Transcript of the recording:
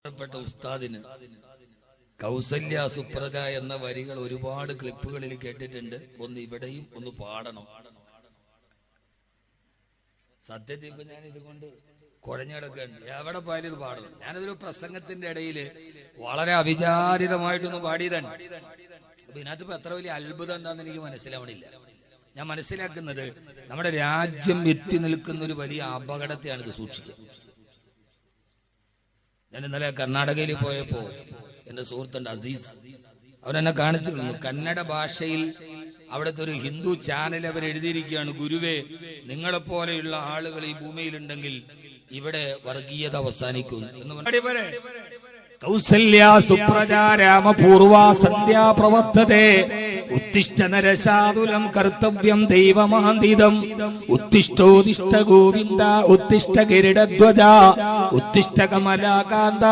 ഉസ്താദിന് കൗസല്യ സുപ്രജ എന്ന വരികൾ ഒരുപാട് ക്ലിപ്പുകളിൽ കേട്ടിട്ടുണ്ട്. ഒന്ന് ഇവിടെയും ഒന്ന് പാടണം. സത്യത്തിൽ ഇപ്പൊ ഞാൻ ഇതുകൊണ്ട് കുഴഞ്ഞെടുക്കുന്നുണ്ട്. എവിടെ പോയാലും ഇത് പാടണം. ഞാനതൊരു പ്രസംഗത്തിന്റെ ഇടയിൽ വളരെ അവിചാരിതമായിട്ടൊന്ന് പാടിയതാണ്. അപ്പൊ ഇതിനകത്ത് ഇപ്പൊ എത്ര വലിയ അത്ഭുതം എന്താന്ന് എനിക്ക് മനസ്സിലാവണില്ല. ഞാൻ മനസ്സിലാക്കുന്നത് നമ്മുടെ രാജ്യം എത്തി നിൽക്കുന്ന ഒരു വലിയ അപകടത്തെയാണ് ഇത് സൂക്ഷിക്കുക. ഞാൻ ഇന്നലെ കർണാടകയിൽ പോയപ്പോ എന്റെ സുഹൃത്തുണ്ട് അസീസ്, അവരെന്നെ കാണിച്ചു തന്നു. കന്നഡ ഭാഷയിൽ അവിടുത്തെ ഒരു ഹിന്ദു ചാനൽ അവർ എഴുതിയിരിക്കുകയാണ്, ഗുരുവേ, നിങ്ങളെപ്പോലെയുള്ള ആളുകൾ ഈ ഭൂമിയിലുണ്ടെങ്കിൽ ഇവിടെ വർഗീയത അവസാനിക്കും എന്ന്. കൗസല്യ സുപ്രജ രാമപൂർവ സന്ധ്യാ പ്രവർത്തതേ ഉത്തിഷ്ഠ നരശാതുലം കർത്തവ്യം ദൈവമാന്തിതം ഉത്തിഷ്ഠോതിഷ്ഠ ഗോവിന്ദ ഉത്തിഷ്ഠ ഗരുഡധ്വജ ഉത്തിഷ്ഠ കമലാകാന്ത.